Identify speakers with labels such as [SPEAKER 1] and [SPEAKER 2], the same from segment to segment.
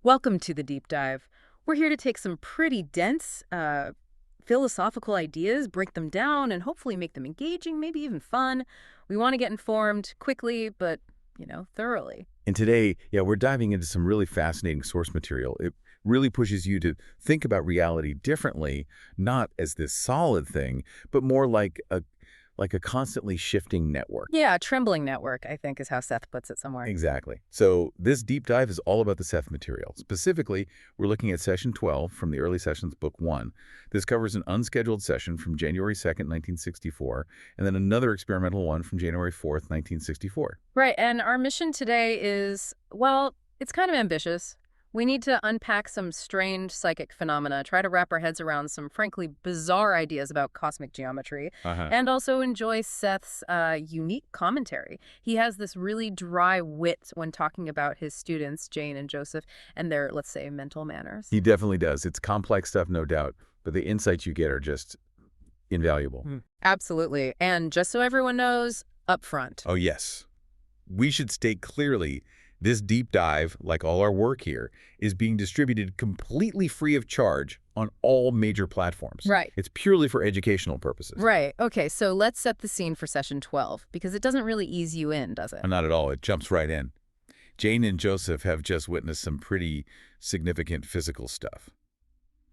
[SPEAKER 1] Welcome to the deep dive. We're here to take some pretty dense philosophical ideas, break them down, and hopefully make them engaging, maybe even fun. We want to get informed quickly, but, thoroughly.
[SPEAKER 2] And today, we're diving into some really fascinating source material. It really pushes you to think about reality differently, not as this solid thing, but more like a constantly shifting network.
[SPEAKER 1] Yeah, a trembling network, I think, is how Seth puts it somewhere.
[SPEAKER 2] Exactly. So this deep dive is all about the Seth Material. Specifically, we're looking at session 12 from the early sessions, book 1. This covers an unscheduled session from January 2nd, 1964, and then another experimental one from January 4th, 1964.
[SPEAKER 1] Right, and our mission today is, well, it's kind of ambitious. We need to unpack some strange psychic phenomena, try to wrap our heads around some frankly bizarre ideas about cosmic geometry, and also enjoy Seth's unique commentary. He has this really dry wit when talking about his students, Jane and Joseph, and their, let's say, mental manners.
[SPEAKER 2] He definitely does. It's complex stuff, no doubt, but the insights you get are just invaluable.
[SPEAKER 1] Absolutely. And just so everyone knows, up front.
[SPEAKER 2] Oh, yes. We should state clearly, this deep dive, like all our work here, is being distributed completely free of charge on all major platforms.
[SPEAKER 1] Right.
[SPEAKER 2] It's purely for educational purposes.
[SPEAKER 1] Right. Okay, so let's set the scene for session 12, because it doesn't really ease you in, does it?
[SPEAKER 2] Not at all. It jumps right in. Jane and Joseph have just witnessed some pretty significant physical stuff.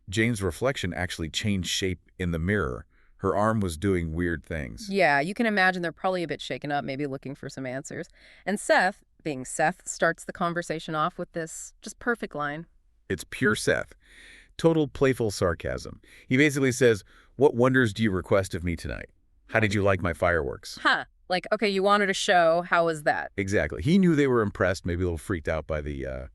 [SPEAKER 2] Jane's reflection actually changed shape in the mirror. Her arm was doing weird things.
[SPEAKER 1] Yeah, you can imagine they're probably a bit shaken up, maybe looking for some answers. And Seth, being Seth, starts the conversation off with this just perfect line.
[SPEAKER 2] It's pure Seth. Total playful sarcasm. He basically says, "What wonders do you request of me tonight? How did you like my fireworks?"
[SPEAKER 1] Huh. Like, okay, you wanted a show. How was that?
[SPEAKER 2] Exactly. He knew they were impressed, maybe a little freaked out by the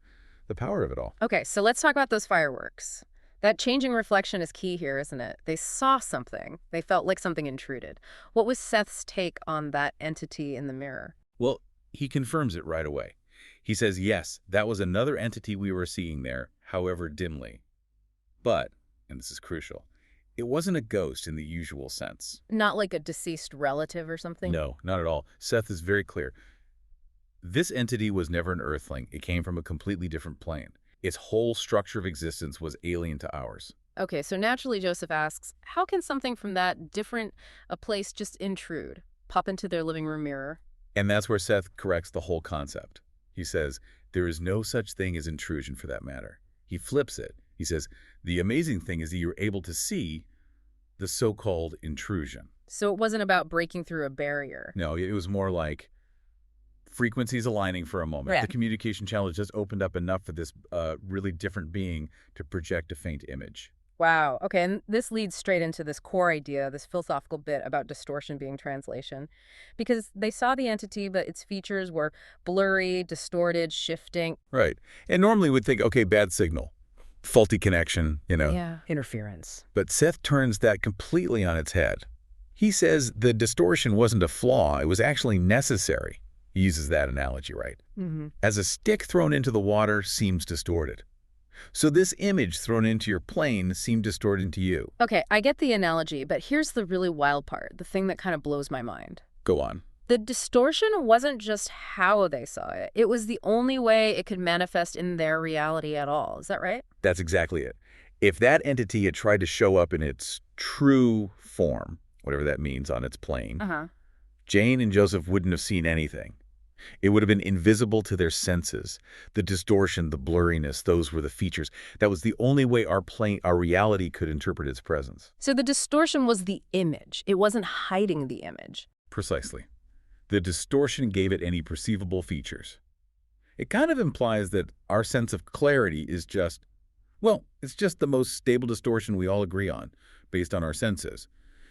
[SPEAKER 2] power of it all.
[SPEAKER 1] Okay, so let's talk about those fireworks. That changing reflection is key here, isn't it? They saw something. They felt like something intruded. What was Seth's take on that entity in the mirror?
[SPEAKER 2] Well, he confirms it right away. He says, yes, that was another entity we were seeing there, however dimly. But, and this is crucial, it wasn't a ghost in the usual sense.
[SPEAKER 1] Not like a deceased relative or something?
[SPEAKER 2] No, not at all. Seth is very clear. This entity was never an earthling. It came from a completely different plane. Its whole structure of existence was alien to ours.
[SPEAKER 1] Okay, so naturally Joseph asks, how can something from that different a place just intrude, pop into their living room mirror?
[SPEAKER 2] And that's where Seth corrects the whole concept. He says, there is no such thing as intrusion for that matter. He flips it. He says, the amazing thing is that you're able to see the so-called intrusion.
[SPEAKER 1] So it wasn't about breaking through a barrier.
[SPEAKER 2] No, it was more like frequencies aligning for a moment.
[SPEAKER 1] Right.
[SPEAKER 2] The communication channel just opened up enough for this really different being to project a faint image.
[SPEAKER 1] Wow. Okay, and this leads straight into this core idea, this philosophical bit about distortion being translation. Because they saw the entity, but its features were blurry, distorted, shifting.
[SPEAKER 2] Right. And normally we'd think, okay, bad signal, faulty connection,
[SPEAKER 1] Yeah, interference.
[SPEAKER 2] But Seth turns that completely on its head. He says the distortion wasn't a flaw, it was actually necessary. He uses that analogy, right? As a stick thrown into the water seems distorted. So this image thrown into your plane seemed distorted to you.
[SPEAKER 1] Okay, I get the analogy, but here's the really wild part, the thing that kind of blows my mind.
[SPEAKER 2] Go on.
[SPEAKER 1] The distortion wasn't just how they saw it. It was the only way it could manifest in their reality at all. Is that right?
[SPEAKER 2] That's exactly it. If that entity had tried to show up in its true form, whatever that means, on its plane, Jane and Joseph wouldn't have seen anything. It would have been invisible to their senses. The distortion, the blurriness, those were the features. That was the only way our reality could interpret its presence.
[SPEAKER 1] So the distortion was the image. It wasn't hiding the image.
[SPEAKER 2] Precisely. The distortion gave it any perceivable features. It kind of implies that our sense of clarity is just, well, it's just the most stable distortion we all agree on, based on our senses.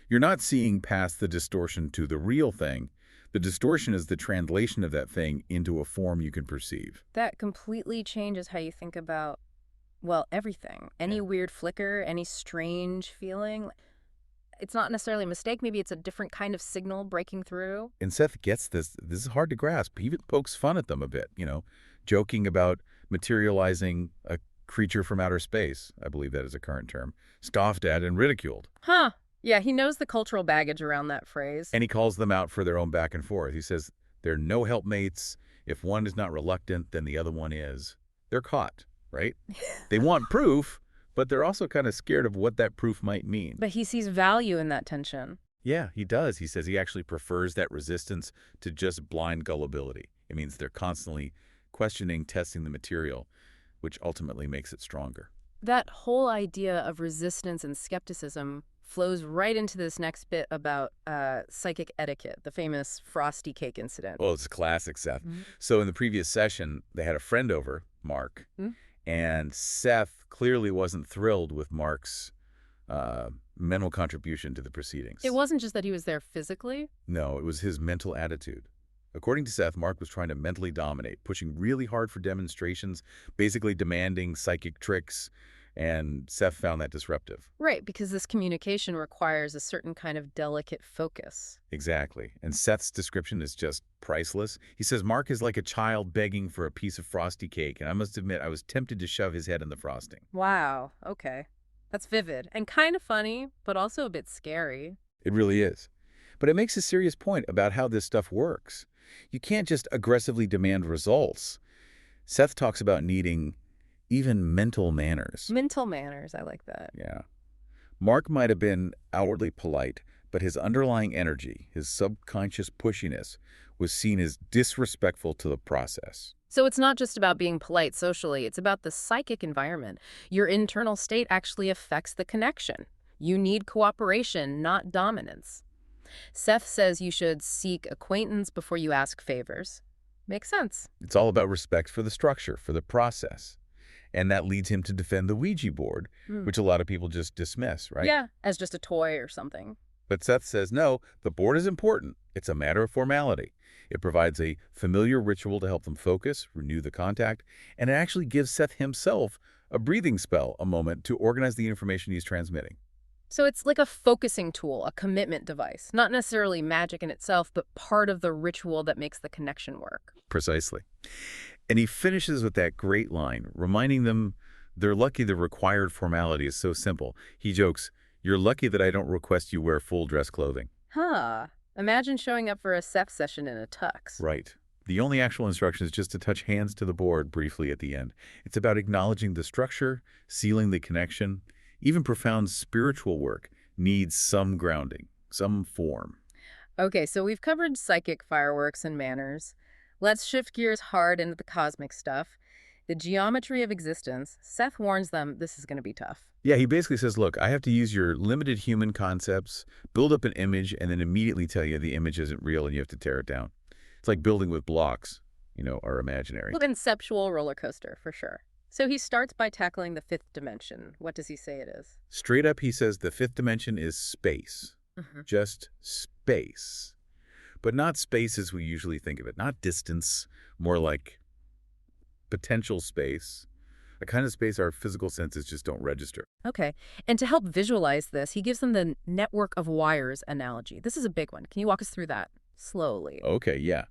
[SPEAKER 2] You're not seeing past the distortion to the real thing. The distortion is the translation of that thing into a form you can perceive.
[SPEAKER 1] That completely changes how you think about, well, everything. Any weird flicker, any strange feeling. It's not necessarily a mistake. Maybe it's a different kind of signal breaking through.
[SPEAKER 2] And Seth gets this. This is hard to grasp. He even pokes fun at them a bit, joking about materializing a creature from outer space. I believe that is a current term. Scoffed at and ridiculed.
[SPEAKER 1] Huh. Yeah, he knows the cultural baggage around that phrase.
[SPEAKER 2] And he calls them out for their own back and forth. He says, they're no helpmates. If one is not reluctant, then the other one is. They're caught. right? They want proof, but they're also kind of scared of what that proof might mean.
[SPEAKER 1] But he sees value in that tension.
[SPEAKER 2] Yeah, he does. He says he actually prefers that resistance to just blind gullibility. It means they're constantly questioning, testing the material, which ultimately makes it stronger.
[SPEAKER 1] That whole idea of resistance and skepticism flows right into this next bit about psychic etiquette, the famous frosty cake incident.
[SPEAKER 2] Well, it's a classic, Seth.
[SPEAKER 1] Mhm.
[SPEAKER 2] So in the previous session, they had a friend over, Mark,
[SPEAKER 1] Hmm?
[SPEAKER 2] and Seth clearly wasn't thrilled with Mark's mental contribution to the proceedings.
[SPEAKER 1] It wasn't just that he was there physically.
[SPEAKER 2] No, it was his mental attitude. According to Seth, Mark was trying to mentally dominate, pushing really hard for demonstrations, basically demanding psychic tricks, and Seth found that disruptive.
[SPEAKER 1] Right, because this communication requires a certain kind of delicate focus.
[SPEAKER 2] Exactly. And Seth's description is just priceless. He says Mark is like a child begging for a piece of frosty cake, and I must admit I was tempted to shove his head in the frosting.
[SPEAKER 1] Wow, okay. That's vivid and kind of funny, but also a bit scary.
[SPEAKER 2] It really is. But it makes a serious point about how this stuff works. You can't just aggressively demand results. Seth talks about needing even mental manners.
[SPEAKER 1] Mental manners, I like that.
[SPEAKER 2] Yeah. Mark might have been outwardly polite, but his underlying energy, his subconscious pushiness, was seen as disrespectful to the process.
[SPEAKER 1] So it's not just about being polite socially, it's about the psychic environment. Your internal state actually affects the connection. You need cooperation, not dominance. Seth says you should seek acquaintance before you ask favors. Makes sense.
[SPEAKER 2] It's all about respect for the structure, for the process. And that leads him to defend the Ouija board, which a lot of people just dismiss, right?
[SPEAKER 1] Yeah, as just a toy or something.
[SPEAKER 2] But Seth says, no, the board is important. It's a matter of formality. It provides a familiar ritual to help them focus, renew the contact, and it actually gives Seth himself a breathing spell, a moment to organize the information he's transmitting.
[SPEAKER 1] So it's like a focusing tool, a commitment device. Not necessarily magic in itself, but part of the ritual that makes the connection work.
[SPEAKER 2] Precisely. And he finishes with that great line, reminding them they're lucky the required formality is so simple. He jokes, "You're lucky that I don't request you wear full dress clothing."
[SPEAKER 1] Huh. Imagine showing up for a Seth session in a tux.
[SPEAKER 2] Right. The only actual instruction is just to touch hands to the board briefly at the end. It's about acknowledging the structure, sealing the connection. Even profound spiritual work needs some grounding, some form.
[SPEAKER 1] Okay, so we've covered psychic fireworks and manners. Let's shift gears hard into the cosmic stuff. The geometry of existence. Seth warns them this is going to be tough.
[SPEAKER 2] Yeah, he basically says, look, I have to use your limited human concepts, build up an image, and then immediately tell you the image isn't real and you have to tear it down. It's like building with blocks, are imaginary.
[SPEAKER 1] Well, conceptual roller coaster, for sure. So he starts by tackling the fifth dimension. What does he say it is?
[SPEAKER 2] Straight up, he says the fifth dimension is space. Just space. But not space as we usually think of it. Not distance, more like potential space. A kind of space our physical senses just don't register.
[SPEAKER 1] Okay. And to help visualize this, he gives them the network of wires analogy. This is a big one. Can you walk us through that slowly?
[SPEAKER 2] Okay, yeah.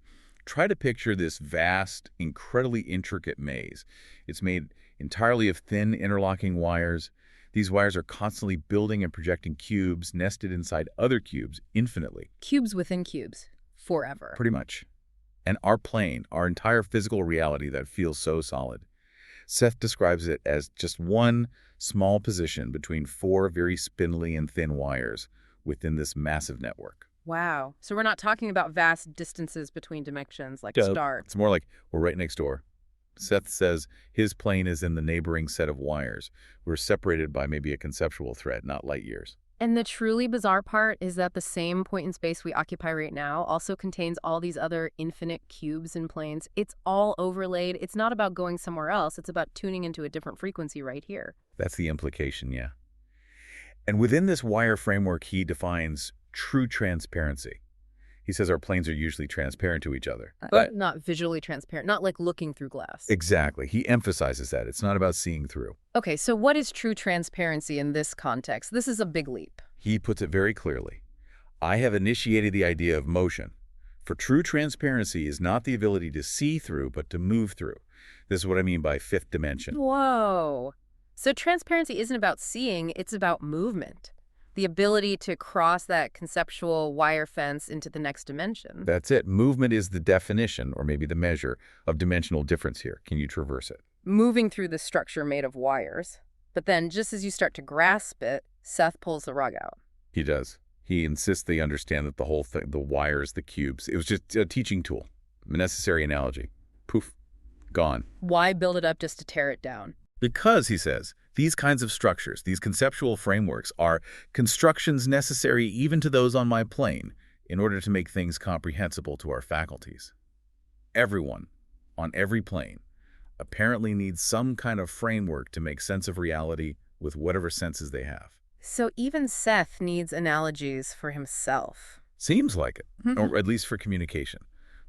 [SPEAKER 2] Try to picture this vast, incredibly intricate maze. It's made entirely of thin, interlocking wires. These wires are constantly building and projecting cubes nested inside other cubes infinitely.
[SPEAKER 1] Cubes within cubes. Forever.
[SPEAKER 2] Pretty much. And our plane, our entire physical reality that feels so solid. Seth describes it as just one small position between four very spindly and thin wires within this massive network.
[SPEAKER 1] Wow. So we're not talking about vast distances between dimensions like
[SPEAKER 2] Yeah,
[SPEAKER 1] stars.
[SPEAKER 2] it's more like we're right next door. Seth says his plane is in the neighboring set of wires. We're separated by maybe a conceptual thread, not light years.
[SPEAKER 1] And the truly bizarre part is that the same point in space we occupy right now also contains all these other infinite cubes and planes. It's all overlaid. It's not about going somewhere else. It's about tuning into a different frequency right here.
[SPEAKER 2] That's the implication, yeah. And within this wire framework, he defines true transparency. He says our planes are usually transparent to each other.
[SPEAKER 1] But not visually transparent, not like looking through glass.
[SPEAKER 2] Exactly. He emphasizes that. It's not about seeing through.
[SPEAKER 1] Okay, so what is true transparency in this context? This is a big leap.
[SPEAKER 2] He puts it very clearly. I have initiated the idea of motion. For true transparency is not the ability to see through, but to move through. This is what I mean by fifth dimension.
[SPEAKER 1] Whoa. So transparency isn't about seeing, it's about movement. The ability to cross that conceptual wire fence into the next dimension.
[SPEAKER 2] That's it. Movement is the definition, or maybe the measure, of dimensional difference here. Can you traverse it?
[SPEAKER 1] moving through the structure made of wires. But then, just as you start to grasp it, Seth pulls the rug out.
[SPEAKER 2] He does. He insists they understand that the whole thing, the wires, the cubes, it was just a teaching tool, a necessary analogy. Poof, gone.
[SPEAKER 1] Why build it up just to tear it down?
[SPEAKER 2] Because, he says, these kinds of structures, these conceptual frameworks, are constructions necessary even to those on my plane in order to make things comprehensible to our faculties. Everyone, on every plane, apparently needs some kind of framework to make sense of reality with whatever senses they have.
[SPEAKER 1] So even Seth needs analogies for himself.
[SPEAKER 2] Seems like it, or at least for communication.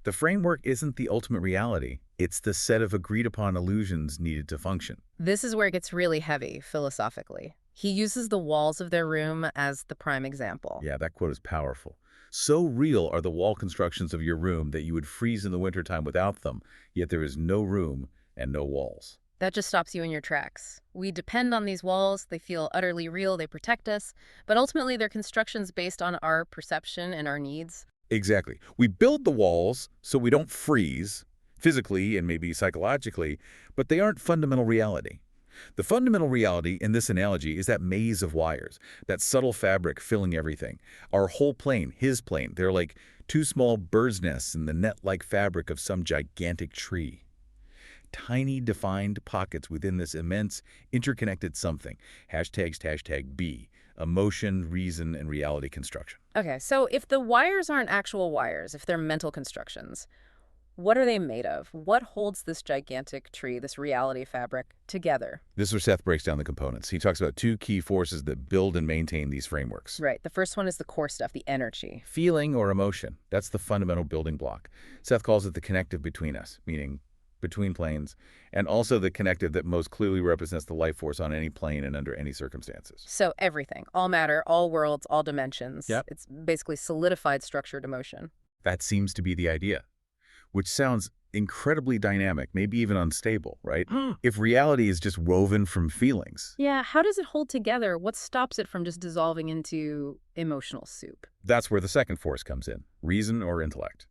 [SPEAKER 2] The framework isn't the ultimate reality. It's the set of agreed-upon illusions needed to function.
[SPEAKER 1] This is where it gets really heavy, philosophically. He uses the walls of their room as the prime example.
[SPEAKER 2] Yeah, that quote is powerful. So real are the wall constructions of your room that you would freeze in the wintertime without them, yet there is no room and no walls.
[SPEAKER 1] That just stops you in your tracks. We depend on these walls, they feel utterly real, they protect us, but ultimately they're constructions based on our perception and our needs.
[SPEAKER 2] Exactly. We build the walls so we don't freeze, physically and maybe psychologically, but they aren't fundamental reality. The fundamental reality in this analogy is that maze of wires, that subtle fabric filling everything. Our whole plane, his plane, they're like two small bird's nests in the net-like fabric of some gigantic tree. Tiny defined pockets within this immense interconnected something. Hashtag B. Emotion, reason, and reality construction.
[SPEAKER 1] Okay, so if the wires aren't actual wires, if they're mental constructions, what are they made of? What holds this gigantic tree, this reality fabric, together?
[SPEAKER 2] This is where Seth breaks down the components. He talks about two key forces that build and maintain these frameworks.
[SPEAKER 1] Right. The first one is the core stuff, the energy.
[SPEAKER 2] Feeling or emotion. That's the fundamental building block. Seth calls it the connective between us, meaning between planes, and also the connective that most clearly represents the life force on any plane and under any circumstances.
[SPEAKER 1] So everything, all matter, all worlds, all dimensions.
[SPEAKER 2] Yep.
[SPEAKER 1] It's basically solidified structured emotion.
[SPEAKER 2] That seems to be the idea, which sounds incredibly dynamic, maybe even unstable, right? If reality is just woven from feelings.
[SPEAKER 1] Yeah, how does it hold together? What stops it from just dissolving into emotional soup?
[SPEAKER 2] That's where the second force comes in, reason or intellect.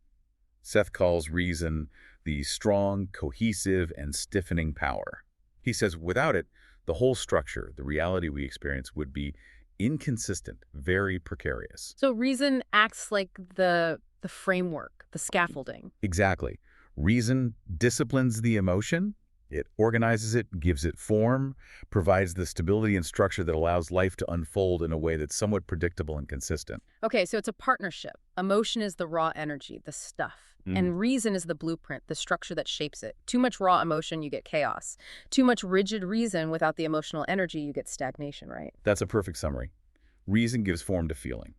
[SPEAKER 2] Seth calls reason the strong, cohesive, and stiffening power. He says without it, the whole structure, the reality we experience, would be inconsistent, very precarious.
[SPEAKER 1] So reason acts like the framework, the scaffolding.
[SPEAKER 2] Exactly. Reason disciplines the emotion. It organizes it, gives it form, provides the stability and structure that allows life to unfold in a way that's somewhat predictable and consistent.
[SPEAKER 1] Okay, so it's a partnership. Emotion is the raw energy, the stuff. And reason is the blueprint, the structure that shapes it. Too much raw emotion, you get chaos. Too much rigid reason without the emotional energy, you get stagnation, right?
[SPEAKER 2] That's a perfect summary. Reason gives form to feeling.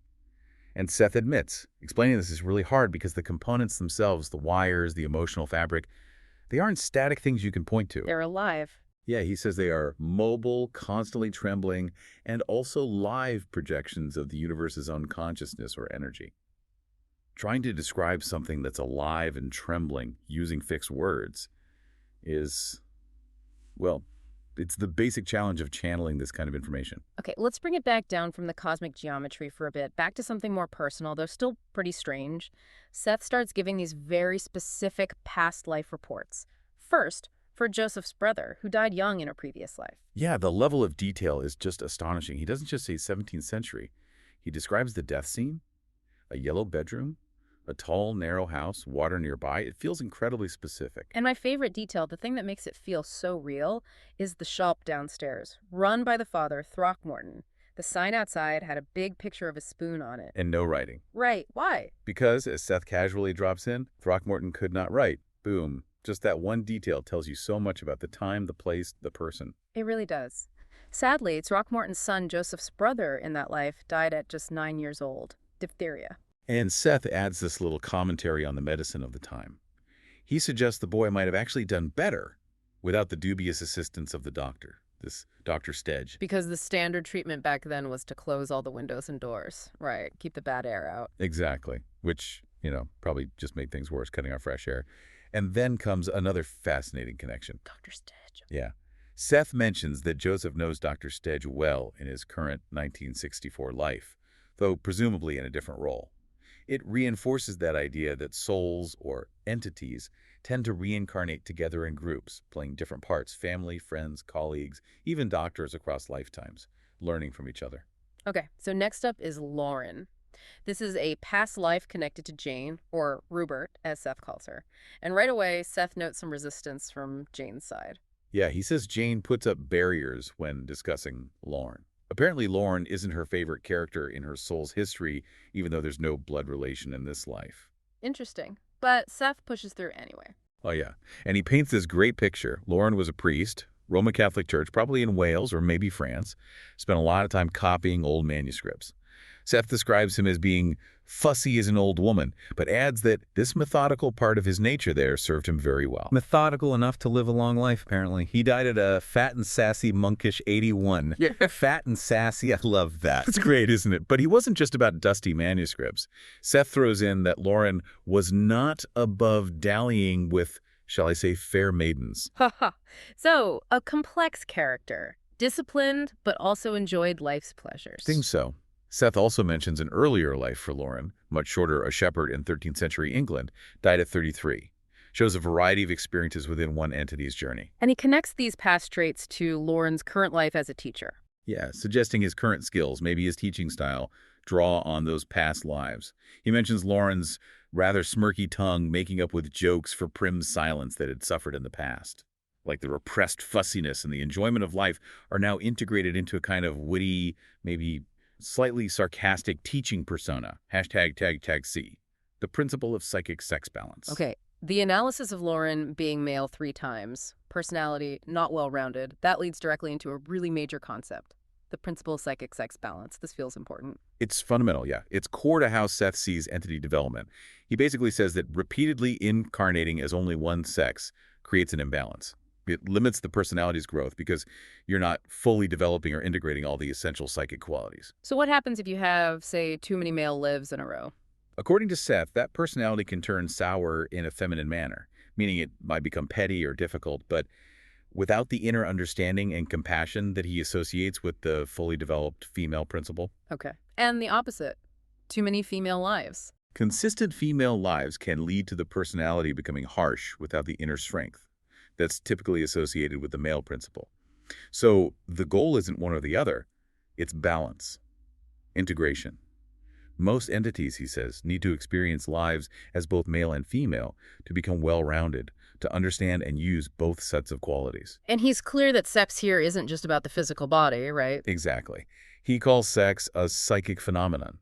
[SPEAKER 2] And Seth admits, explaining this is really hard because the components themselves, the wires, the emotional fabric, they aren't static things you can point to.
[SPEAKER 1] They're alive.
[SPEAKER 2] Yeah, he says they are mobile, constantly trembling, and also live projections of the universe's own consciousness or energy. Trying to describe something that's alive and trembling using fixed words is, well, it's the basic challenge of channeling this kind of information.
[SPEAKER 1] Okay, let's bring it back down from the cosmic geometry for a bit, back to something more personal, though still pretty strange. Seth starts giving these very specific past life reports. First, for Joseph's brother, who died young in a previous life.
[SPEAKER 2] Yeah, the level of detail is just astonishing. He doesn't just say 17th century. He describes the death scene, a yellow bedroom, a tall, narrow house, water nearby. It feels incredibly specific.
[SPEAKER 1] And my favorite detail, the thing that makes it feel so real, is the shop downstairs, run by the father, Throckmorton. The sign outside had a big picture of a spoon on it.
[SPEAKER 2] And no writing.
[SPEAKER 1] Right. Why?
[SPEAKER 2] Because, as Seth casually drops in, Throckmorton could not write. Boom. Just that one detail tells you so much about the time, the place, the person.
[SPEAKER 1] It really does. Sadly, Throckmorton's son, Joseph's brother in that life, died at just 9 years old. Diphtheria.
[SPEAKER 2] And Seth adds this little commentary on the medicine of the time. He suggests the boy might have actually done better without the dubious assistance of the doctor, this Dr. Stedge.
[SPEAKER 1] Because the standard treatment back then was to close all the windows and doors. Right. Keep the bad air out.
[SPEAKER 2] Exactly. Which, probably just made things worse, cutting off fresh air. And then comes another fascinating connection.
[SPEAKER 1] Dr. Stedge.
[SPEAKER 2] Yeah. Seth mentions that Joseph knows Dr. Stedge well in his current 1964 life, though presumably in a different role. It reinforces that idea that souls, or entities, tend to reincarnate together in groups, playing different parts, family, friends, colleagues, even doctors across lifetimes, learning from each other.
[SPEAKER 1] Okay, so next up is Lauren. This is a past life connected to Jane, or Ruburt, as Seth calls her. And right away, Seth notes some resistance from Jane's side.
[SPEAKER 2] Yeah, he says Jane puts up barriers when discussing Lauren. Apparently, Lauren isn't her favorite character in her soul's history, even though there's no blood relation in this life.
[SPEAKER 1] Interesting. But Seth pushes through anyway.
[SPEAKER 2] Oh, yeah. And he paints this great picture. Lauren was a priest, Roman Catholic Church, probably in Wales or maybe France, spent a lot of time copying old manuscripts. Seth describes him as being fussy as an old woman, but adds that this methodical part of his nature there served him very well. Methodical enough to live a long life, apparently. He died at a fat and sassy monkish 81. Yeah. Fat and sassy, I love that. It's great, isn't it? But he wasn't just about dusty manuscripts. Seth throws in that Lauren was not above dallying with, shall I say, fair maidens.
[SPEAKER 1] Haha. So, a complex character. Disciplined, but also enjoyed life's pleasures.
[SPEAKER 2] Think so. Seth also mentions an earlier life for Lauren, much shorter, a shepherd in 13th century England, died at 33. Shows a variety of experiences within one entity's journey.
[SPEAKER 1] And he connects these past traits to Lauren's current life as a teacher.
[SPEAKER 2] Yeah, suggesting his current skills, maybe his teaching style, draw on those past lives. He mentions Lauren's rather smirky tongue making up with jokes for prim silence that had suffered in the past. Like the repressed fussiness and the enjoyment of life are now integrated into a kind of witty, maybe slightly sarcastic teaching persona, #C, the principle of psychic sex balance.
[SPEAKER 1] Okay, the analysis of Lauren being male 3 times, personality not well-rounded, that leads directly into a really major concept, the principle of psychic sex balance. This feels important.
[SPEAKER 2] It's fundamental, yeah. It's core to how Seth sees entity development. He basically says that repeatedly incarnating as only one sex creates an imbalance. It limits the personality's growth because you're not fully developing or integrating all the essential psychic qualities.
[SPEAKER 1] So what happens if you have, say, too many male lives in a row?
[SPEAKER 2] According to Seth, that personality can turn sour in a feminine manner, meaning it might become petty or difficult, but without the inner understanding and compassion that he associates with the fully developed female principle.
[SPEAKER 1] Okay. And the opposite, too many female lives.
[SPEAKER 2] Consistent female lives can lead to the personality becoming harsh without the inner strength that's typically associated with the male principle. So the goal isn't one or the other, it's balance, integration. Most entities, he says, need to experience lives as both male and female to become well-rounded, to understand and use both sets of qualities.
[SPEAKER 1] And he's clear that sex here isn't just about the physical body, right?
[SPEAKER 2] Exactly. He calls sex a psychic phenomenon.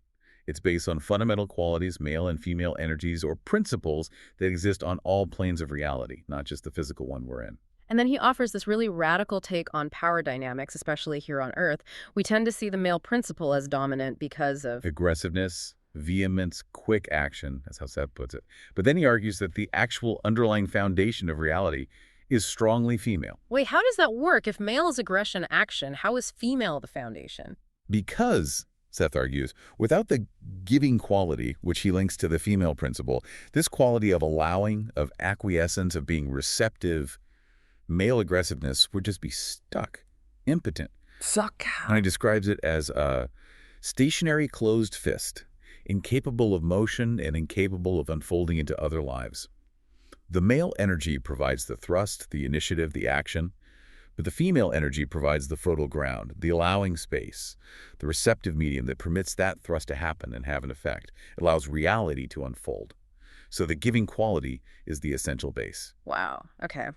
[SPEAKER 2] It's based on fundamental qualities, male and female energies, or principles that exist on all planes of reality, not just the physical one we're in.
[SPEAKER 1] And then he offers this really radical take on power dynamics, especially here on Earth. We tend to see the male principle as dominant because of
[SPEAKER 2] aggressiveness, vehemence, quick action, that's how Seth puts it. But then he argues that the actual underlying foundation of reality is strongly female.
[SPEAKER 1] Wait, how does that work? If male is aggression action, how is female the foundation?
[SPEAKER 2] Because, Seth argues, without the giving quality, which he links to the female principle, this quality of allowing, of acquiescence, of being receptive, male aggressiveness would just be stuck, impotent.
[SPEAKER 1] Suck.
[SPEAKER 2] And he describes it as a stationary closed fist, incapable of motion and incapable of unfolding into other lives. The male energy provides the thrust, the initiative, the action, but the female energy provides the fertile ground, the allowing space, the receptive medium that permits that thrust to happen and have an effect. It allows reality to unfold. So the giving quality is the essential base.
[SPEAKER 1] Wow. Okay.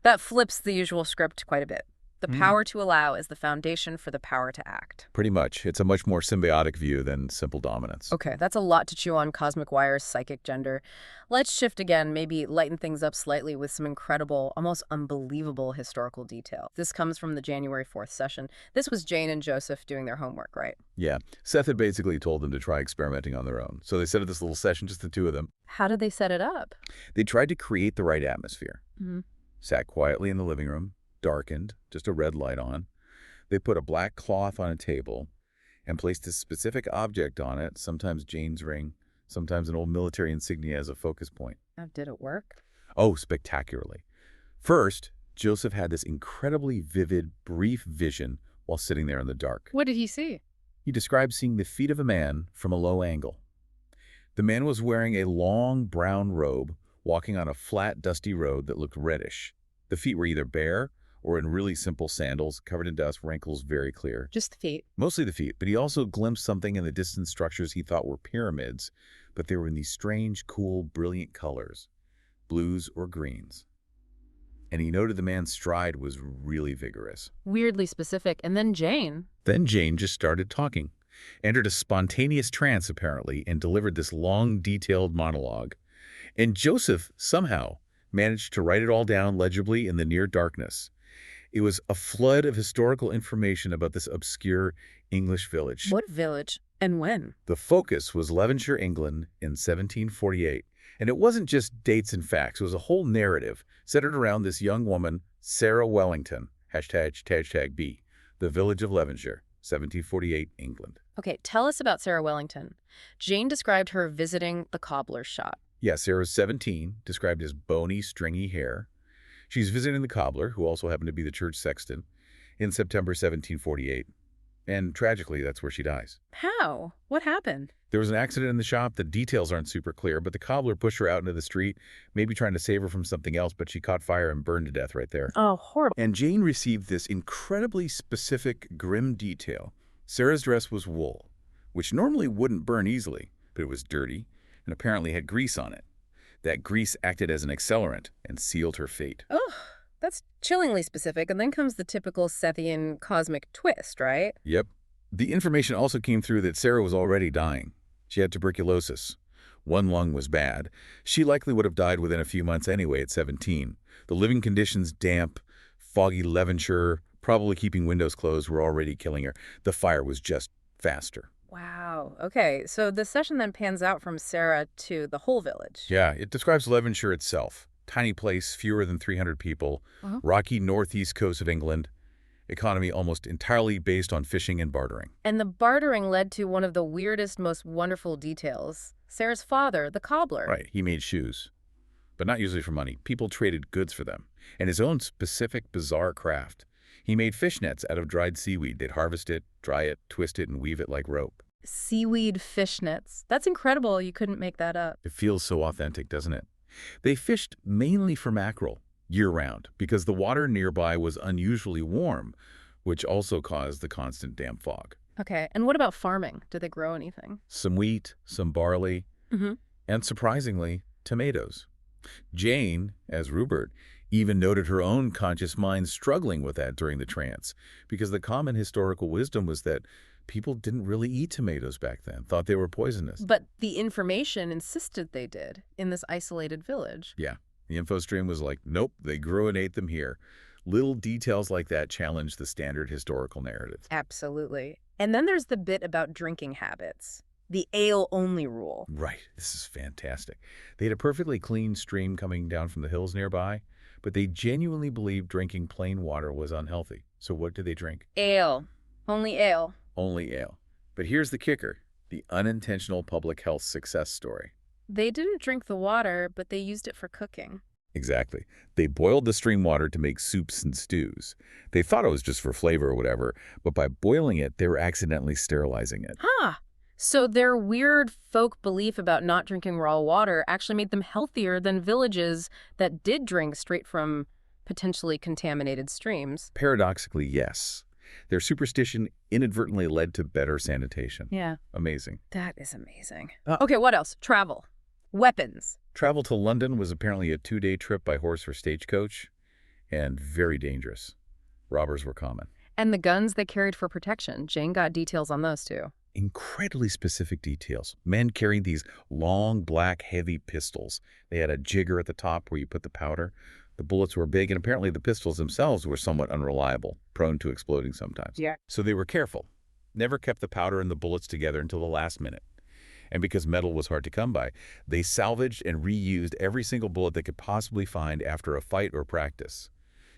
[SPEAKER 1] That flips the usual script quite a bit. The power to allow is the foundation for the power to act.
[SPEAKER 2] Pretty much. It's a much more symbiotic view than simple dominance.
[SPEAKER 1] Okay, that's a lot to chew on Cosmic Wire's psychic gender. Let's shift again, maybe lighten things up slightly with some incredible, almost unbelievable historical detail. This comes from the January 4th session. This was Jane and Joseph doing their homework, right?
[SPEAKER 2] Yeah. Seth had basically told them to try experimenting on their own. So they set up this little session, just the two of them.
[SPEAKER 1] How did they set it up?
[SPEAKER 2] They tried to create the right atmosphere.
[SPEAKER 1] Mm-hmm.
[SPEAKER 2] Sat quietly in the living room, darkened, just a red light on. They put a black cloth on a table and placed a specific object on it, sometimes Jane's ring, sometimes an old military insignia as a focus point.
[SPEAKER 1] Oh, did it work?
[SPEAKER 2] Oh, spectacularly. First, Joseph had this incredibly vivid, brief vision while sitting there in the dark.
[SPEAKER 1] What did he see?
[SPEAKER 2] He described seeing the feet of a man from a low angle. The man was wearing a long brown robe walking on a flat, dusty road that looked reddish. The feet were either bare or in really simple sandals, covered in dust, wrinkles very clear.
[SPEAKER 1] Just the feet.
[SPEAKER 2] Mostly the feet, but he also glimpsed something in the distant structures he thought were pyramids, but they were in these strange, cool, brilliant colors, blues or greens. And he noted the man's stride was really vigorous.
[SPEAKER 1] Weirdly specific. And then Jane.
[SPEAKER 2] Then Jane just started talking, entered a spontaneous trance apparently, and delivered this long, detailed monologue. And Joseph somehow managed to write it all down legibly in the near darkness. It was a flood of historical information about this obscure English village.
[SPEAKER 1] What village? And when?
[SPEAKER 2] The focus was Levanshire, England in 1748. And it wasn't just dates and facts. It was a whole narrative centered around this young woman, Sarah Wellington, #B, the village of Levanshire, 1748, England.
[SPEAKER 1] Okay, tell us about Sarah Wellington. Jane described her visiting the cobbler's shop.
[SPEAKER 2] Yeah, Sarah's 17, described as bony, stringy hair. She's visiting the cobbler, who also happened to be the church sexton, in September 1748. And tragically, that's where she dies.
[SPEAKER 1] How? What happened?
[SPEAKER 2] There was an accident in the shop. The details aren't super clear, but the cobbler pushed her out into the street, maybe trying to save her from something else, but she caught fire and burned to death right there.
[SPEAKER 1] Oh, horrible.
[SPEAKER 2] And Jane received this incredibly specific, grim detail. Sarah's dress was wool, which normally wouldn't burn easily, but it was dirty and apparently had grease on it. That grease acted as an accelerant and sealed her fate.
[SPEAKER 1] Oh, that's chillingly specific. And then comes the typical Sethian cosmic twist, right?
[SPEAKER 2] Yep. The information also came through that Sarah was already dying. She had tuberculosis. One lung was bad. She likely would have died within a few months anyway at 17. The living conditions, damp, foggy Levanshire, probably keeping windows closed, were already killing her. The fire was just faster.
[SPEAKER 1] Wow. Okay, so the session then pans out from Sarah to the whole village.
[SPEAKER 2] Yeah, it describes Levanshire itself. Tiny place, fewer than 300 people, rocky northeast coast of England, economy almost entirely based on fishing and bartering.
[SPEAKER 1] And the bartering led to one of the weirdest, most wonderful details. Sarah's father, the cobbler.
[SPEAKER 2] Right, he made shoes, but not usually for money. People traded goods for them, and his own specific, bizarre craft. He made fishnets out of dried seaweed. They'd harvest it, dry it, twist it, and weave it like rope.
[SPEAKER 1] Seaweed fishnets. That's incredible. You couldn't make that up.
[SPEAKER 2] It feels so authentic, doesn't it? They fished mainly for mackerel, year-round, because the water nearby was unusually warm, which also caused the constant damp fog.
[SPEAKER 1] Okay, and what about farming? Do they grow anything?
[SPEAKER 2] Some wheat, some barley, and surprisingly, tomatoes. Jane, as Ruburt, even noted her own conscious mind struggling with that during the trance, because the common historical wisdom was that people didn't really eat tomatoes back then, thought they were poisonous.
[SPEAKER 1] But the information insisted they did in this isolated village.
[SPEAKER 2] Yeah, the info stream was like, nope, they grew and ate them here. Little details like that challenge the standard historical narrative.
[SPEAKER 1] Absolutely. And then there's the bit about drinking habits. The ale-only rule.
[SPEAKER 2] Right. This is fantastic. They had a perfectly clean stream coming down from the hills nearby, but they genuinely believed drinking plain water was unhealthy. So what did they drink?
[SPEAKER 1] Ale. Only ale.
[SPEAKER 2] Only ale. But here's the kicker, the unintentional public health success story.
[SPEAKER 1] They didn't drink the water, but they used it for cooking.
[SPEAKER 2] Exactly. They boiled the stream water to make soups and stews. They thought it was just for flavor or whatever, but by boiling it, they were accidentally sterilizing it.
[SPEAKER 1] Huh. So their weird folk belief about not drinking raw water actually made them healthier than villages that did drink straight from potentially contaminated streams.
[SPEAKER 2] Paradoxically, yes. Their superstition inadvertently led to better sanitation.
[SPEAKER 1] Yeah.
[SPEAKER 2] Amazing.
[SPEAKER 1] That is amazing. Okay, what else? Travel. Weapons.
[SPEAKER 2] Travel to London was apparently a 2-day trip by horse or stagecoach, and very dangerous. Robbers were common.
[SPEAKER 1] And the guns they carried for protection. Jane got details on those too.
[SPEAKER 2] Incredibly specific details. Men carried these long, black, heavy pistols. They had a jigger at the top where you put the powder. The bullets were big, and apparently the pistols themselves were somewhat unreliable, prone to exploding sometimes.
[SPEAKER 1] Yeah.
[SPEAKER 2] So they were careful. Never kept the powder and the bullets together until the last minute. And because metal was hard to come by, they salvaged and reused every single bullet they could possibly find after a fight or practice.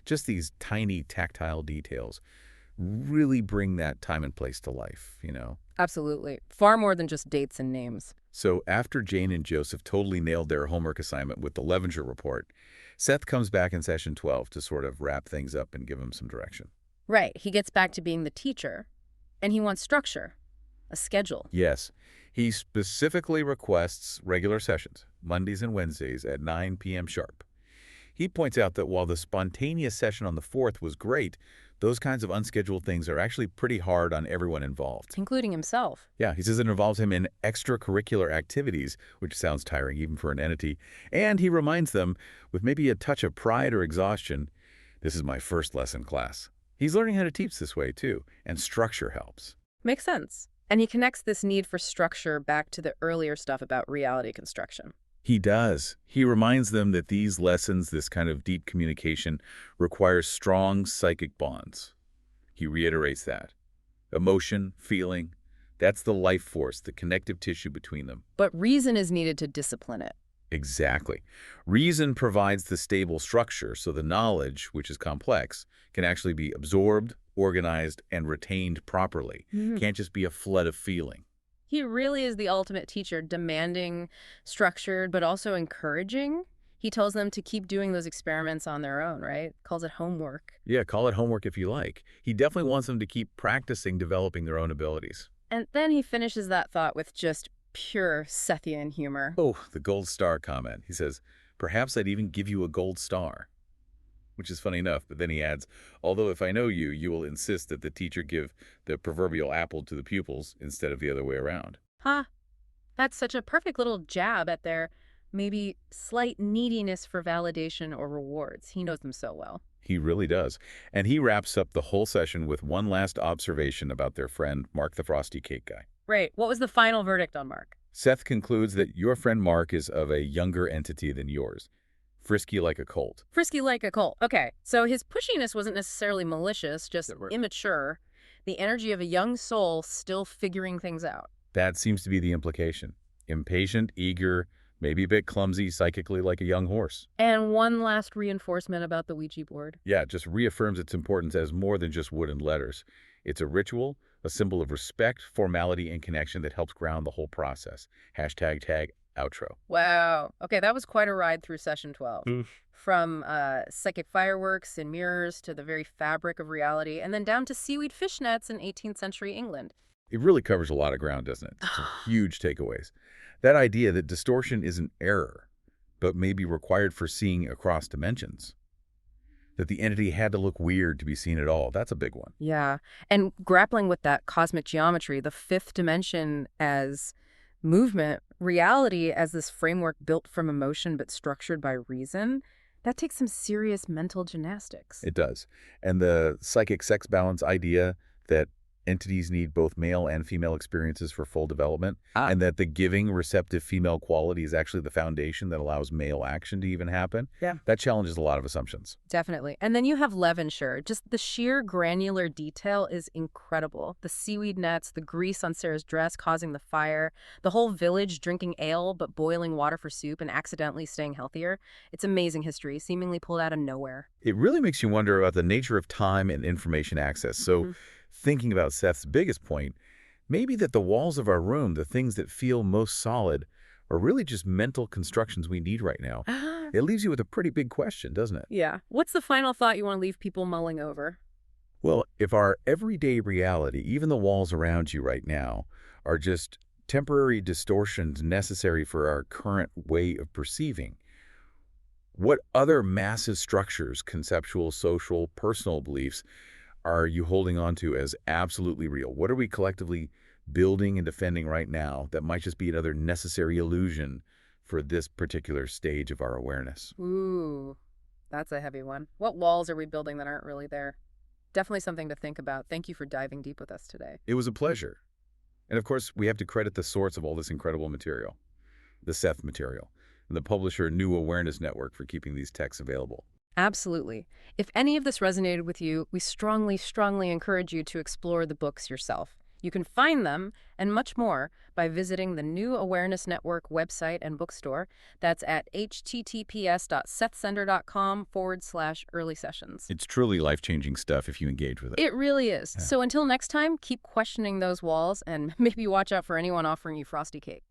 [SPEAKER 2] Just these tiny tactile details really bring that time and place to life, you know?
[SPEAKER 1] Absolutely. Far more than just dates and names.
[SPEAKER 2] So after Jane and Joseph totally nailed their homework assignment with the Levanshire report, Seth comes back in session 12 to sort of wrap things up and give them some direction.
[SPEAKER 1] Right. He gets back to being the teacher, and he wants structure, a schedule.
[SPEAKER 2] Yes, he specifically requests regular sessions, Mondays and Wednesdays at 9 p.m. sharp. He points out that while the spontaneous session on the 4th was great, those kinds of unscheduled things are actually pretty hard on everyone involved.
[SPEAKER 1] Including himself.
[SPEAKER 2] Yeah, he says it involves him in extracurricular activities, which sounds tiring even for an entity, and he reminds them, with maybe a touch of pride or exhaustion, this is my first lesson class. He's learning how to teach this way, too, and structure helps.
[SPEAKER 1] Makes sense. And he connects this need for structure back to the earlier stuff about reality construction.
[SPEAKER 2] He does. He reminds them that these lessons, this kind of deep communication, requires strong psychic bonds. He reiterates that. Emotion, feeling, that's the life force, the connective tissue between them.
[SPEAKER 1] But reason is needed to discipline it.
[SPEAKER 2] Exactly. Reason provides the stable structure, so the knowledge, which is complex, can actually be absorbed, organized, and retained properly. Can't just be a flood of feeling.
[SPEAKER 1] He really is the ultimate teacher, demanding, structured, but also encouraging. He tells them to keep doing those experiments on their own, right? Calls it homework.
[SPEAKER 2] Yeah, call it homework if you like. He definitely wants them to keep practicing developing their own abilities.
[SPEAKER 1] And then he finishes that thought with just pure Sethian humor.
[SPEAKER 2] Oh, the gold star comment. He says, perhaps I'd even give you a gold star. Which is funny enough, but then he adds, although if I know you, you will insist that the teacher give the proverbial apple to the pupils instead of the other way around.
[SPEAKER 1] Huh. That's such a perfect little jab at their maybe slight neediness for validation or rewards. He knows them so well.
[SPEAKER 2] He really does. And he wraps up the whole session with one last observation about their friend, Mark the Frosty Cake Guy.
[SPEAKER 1] Right. What was the final verdict on Mark?
[SPEAKER 2] Seth concludes that your friend Mark is of a younger entity than yours. Frisky like a colt.
[SPEAKER 1] Frisky like a colt. Okay, so his pushiness wasn't necessarily malicious, just immature. The energy of a young soul still figuring things out.
[SPEAKER 2] That seems to be the implication. Impatient, eager, maybe a bit clumsy, psychically like a young horse.
[SPEAKER 1] And one last reinforcement about the Ouija board.
[SPEAKER 2] Yeah, it just reaffirms its importance as more than just wood and letters. It's a ritual, a symbol of respect, formality, and connection that helps ground the whole process. Hashtag tag outro.
[SPEAKER 1] Wow. Okay, that was quite a ride through session 12. From psychic fireworks and mirrors to the very fabric of reality, and then down to seaweed fishnets in 18th century England.
[SPEAKER 2] It really covers a lot of ground, doesn't it? Some huge takeaways. That idea that distortion isn't error, but may be required for seeing across dimensions. That the entity had to look weird to be seen at all. That's a big one.
[SPEAKER 1] Yeah. And grappling with that cosmic geometry, the fifth dimension as movement, reality as this framework built from emotion but structured by reason, that takes some serious mental gymnastics.
[SPEAKER 2] It does. And the psychic sex balance idea that entities need both male and female experiences for full development, and that the giving, receptive female quality is actually the foundation that allows male action to even happen.
[SPEAKER 1] Yeah.
[SPEAKER 2] That challenges a lot of assumptions.
[SPEAKER 1] Definitely. And then you have Levenshire. Just the sheer granular detail is incredible. The seaweed nets, the grease on Sarah's dress causing the fire, the whole village drinking ale but boiling water for soup and accidentally staying healthier. It's amazing history, seemingly pulled out of nowhere.
[SPEAKER 2] It really makes you wonder about the nature of time and information access. So thinking about Seth's biggest point, maybe that the walls of our room, the things that feel most solid, are really just mental constructions we need right now. It leaves you with a pretty big question, doesn't it?
[SPEAKER 1] Yeah. What's the final thought you want to leave people mulling over?
[SPEAKER 2] Well, if our everyday reality, even the walls around you right now, are just temporary distortions necessary for our current way of perceiving, what other massive structures, conceptual, social, personal beliefs, are you holding on to as absolutely real? What are we collectively building and defending right now that might just be another necessary illusion for this particular stage of our awareness?
[SPEAKER 1] Ooh, that's a heavy one. What walls are we building that aren't really there? Definitely something to think about. Thank you for diving deep with us today.
[SPEAKER 2] It was a pleasure. And of course, we have to credit the source of all this incredible material, the Seth Material, and the publisher New Awareness Network for keeping these texts available.
[SPEAKER 1] Absolutely. If any of this resonated with you, we strongly, strongly encourage you to explore the books yourself. You can find them and much more by visiting the New Awareness Network website and bookstore. That's at https.sethsender.com/early sessions.
[SPEAKER 2] It's truly life-changing stuff if you engage with it.
[SPEAKER 1] It really is.
[SPEAKER 2] Yeah.
[SPEAKER 1] So until next time, keep questioning those walls and maybe watch out for anyone offering you frosty cake.